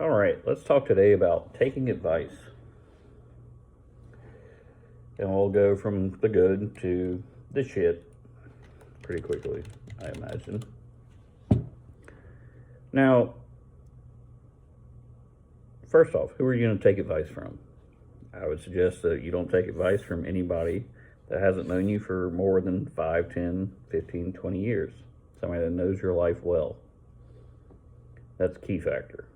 All right, let's talk today about taking advice. And we'll go from the good to the shit pretty quickly, I imagine. Now, first off, who are you going to take advice from? I would suggest that you don't take advice from anybody that hasn't known you for more than 5, 10, 15, 20 years. Somebody that knows your life well. That's a key factor.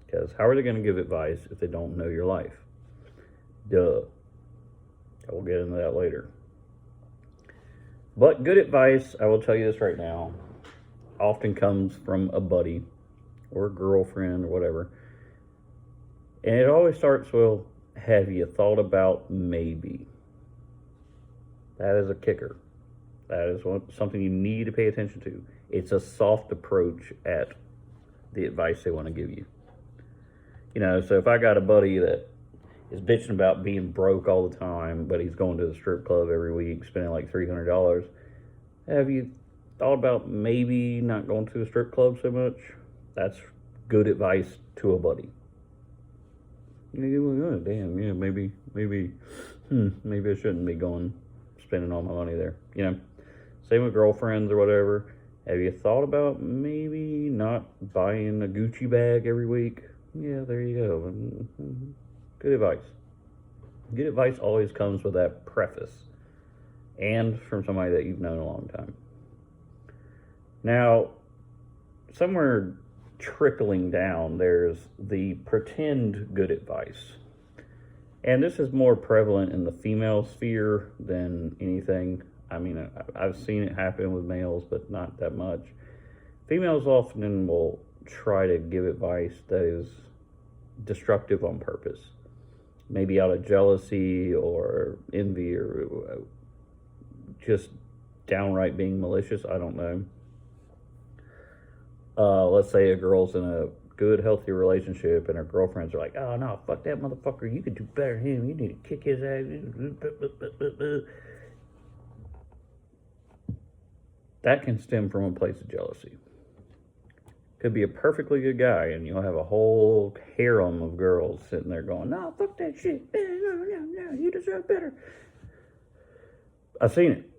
Because how are they going to give advice if they don't know your life? Duh. I will get into that later. But good advice, I will tell you this right now, often comes from a buddy or a girlfriend or whatever. And it always starts with, have you thought about maybe? That is a kicker. That is something you need to pay attention to. It's a soft approach at the advice they want to give you. So if I got a buddy that is bitching about being broke all the time, but he's going to the strip club every week, spending like $300, have you thought about maybe not going to the strip club so much? That's good advice to a buddy. Damn, yeah, maybe I shouldn't be spending all my money there. Same with girlfriends or whatever. Have you thought about maybe not buying a Gucci bag every week? Yeah, there you go. Good advice. Good advice always comes with that preface, and from somebody that you've known a long time. Now, somewhere trickling down, there's the pretend good advice. And this is more prevalent in the female sphere than anything. I mean, I've seen it happen with males, but not that much. Females often will try to give advice that is destructive on purpose. Maybe out of jealousy or envy or just downright being malicious. I don't know. Let's say a girl's in a good, healthy relationship and her girlfriends are like, oh, no, fuck that motherfucker. You could do better than him. You need to kick his ass. That can stem from a place of jealousy. Could be a perfectly good guy, and you'll have a whole harem of girls sitting there going, no, fuck that shit. No, you deserve better. I've seen it.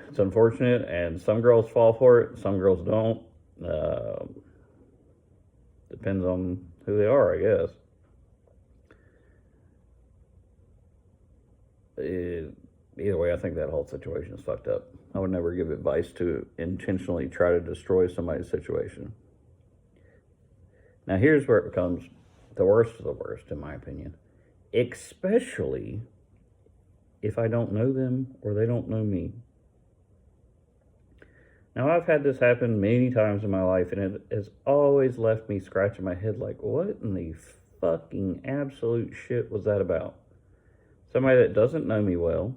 It's unfortunate, and some girls fall for it, some girls don't. Depends on who they are, I guess. Either way, I think that whole situation is fucked up. I would never give advice to intentionally try to destroy somebody's situation. Now, here's where it becomes the worst of the worst, in my opinion. Especially if I don't know them or they don't know me. Now, I've had this happen many times in my life, and it has always left me scratching my head like, what in the fucking absolute shit was that about? Somebody that doesn't know me well.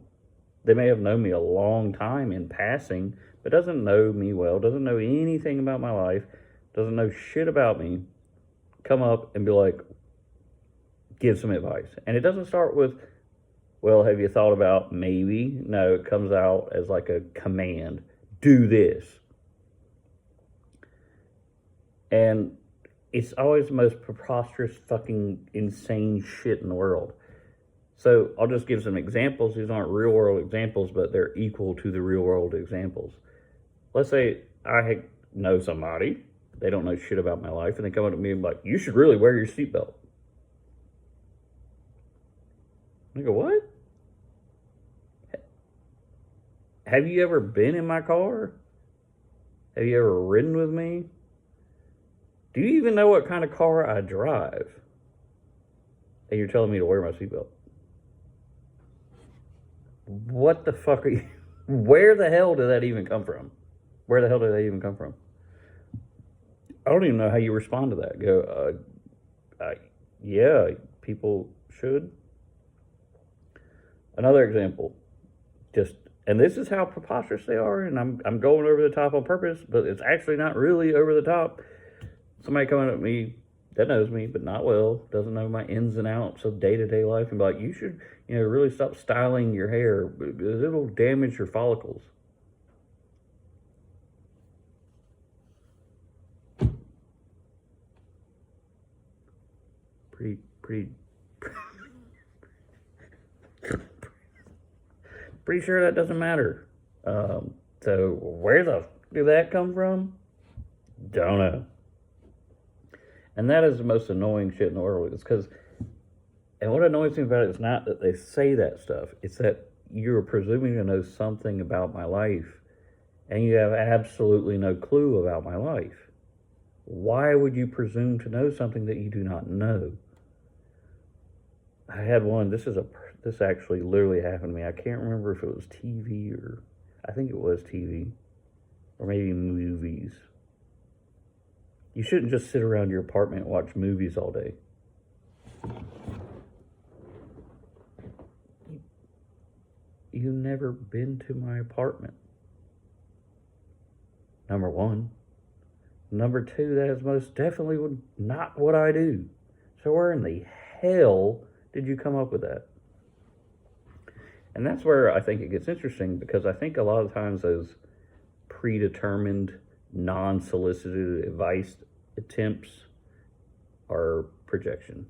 They may have known me a long time in passing, but doesn't know me well, doesn't know anything about my life, doesn't know shit about me, come up and be like, give some advice. And it doesn't start with, well, have you thought about maybe? No, it comes out as like a command. Do this. And it's always the most preposterous, fucking insane shit in the world. So I'll just give some examples. These aren't real world examples, but they're equal to the real world examples. Let's say I know somebody, they don't know shit about my life, and they come up to me and be like, you should really wear your seatbelt. I go, what? Have you ever been in my car? Have you ever ridden with me? Do you even know what kind of car I drive? And you're telling me to wear my seatbelt. What the fuck are you? Where the hell did that even come from? Where the hell did that even come from? I don't even know how you respond to that. Go, yeah, people should. Another example, and this is how preposterous they are, and I'm going over the top on purpose, but it's actually not really over the top. Somebody coming at me that knows me, but not well, doesn't know my ins and outs of day-to-day life, and be like, you should, really stop styling your hair because it'll damage your follicles. Pretty pretty sure that doesn't matter. So where the did that come from? Don't know. And that is the most annoying shit in the world. It's because, and what annoys me about it is not that they say that stuff. It's that you're presuming to know something about my life, and you have absolutely no clue about my life. Why would you presume to know something that you do not know? I had one. This actually literally happened to me. I can't remember if it was TV or I think it was TV or maybe movies. You shouldn't just sit around your apartment and watch movies all day. You've never been to my apartment. Number one. Number two, that is most definitely not what I do. So where in the hell did you come up with that? And that's where I think it gets interesting, because I think a lot of times those predetermined, non-solicited advice attempts are projection.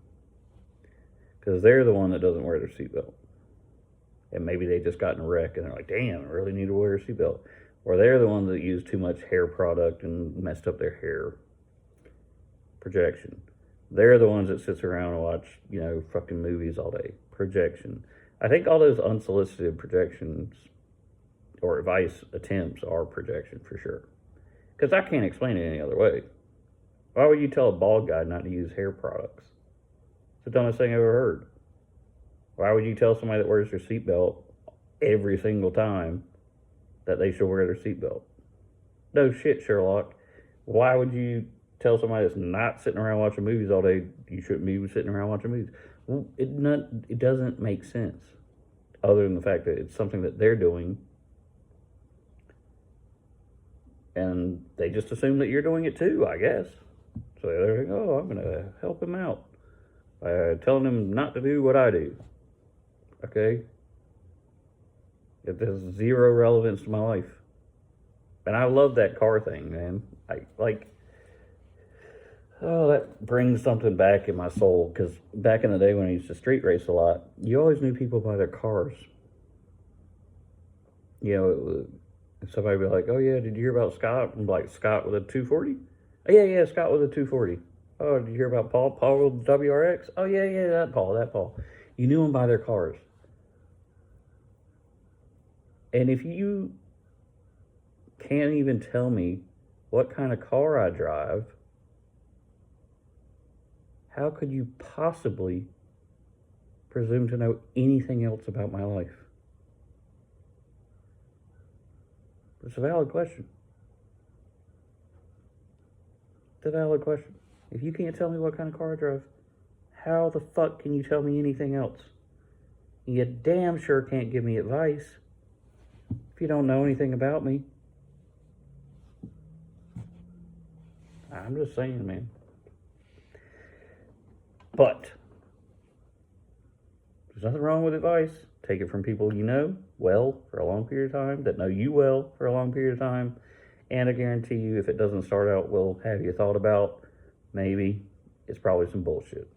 Because they're the one that doesn't wear their seatbelt. And maybe they just got in a wreck and they're like, damn, I really need to wear a seatbelt. Or they're the ones that use too much hair product and messed up their hair. Projection. They're the ones that sits around and watch, fucking movies all day. Projection. I think all those unsolicited projections or advice attempts are projection for sure. Because I can't explain it any other way. Why would you tell a bald guy not to use hair products? It's the dumbest thing I've ever heard. Why would you tell somebody that wears their seatbelt every single time that they should wear their seatbelt? No shit, Sherlock. Why would you tell somebody that's not sitting around watching movies all day you shouldn't be sitting around watching movies? Well, it doesn't make sense, other than the fact that it's something that they're doing, and they just assume that you're doing it too, I guess. So they're like, oh, I'm going to help him out by telling him not to do what I do. Okay? It has zero relevance to my life. And I love that car thing, man. That brings something back in my soul, because back in the day when I used to street race a lot, you always knew people by their cars. Somebody would be like, oh yeah, did you hear about Scott? I'm like, Scott with a 240? Oh yeah, Scott with a 240. Oh, did you hear about Paul? Paul with the WRX? Oh yeah, that Paul. You knew them by their cars. And if you can't even tell me what kind of car I drive, how could you possibly presume to know anything else about my life? It's a valid question. It's a valid question. If you can't tell me what kind of car I drive, how the fuck can you tell me anything else? You damn sure can't give me advice if you don't know anything about me. I'm just saying, man. But there's nothing wrong with advice. Take it from people you know well for a long period of time, that know you well for a long period of time. And I guarantee you, if it doesn't start out well, have you thought about, maybe it's probably some bullshit.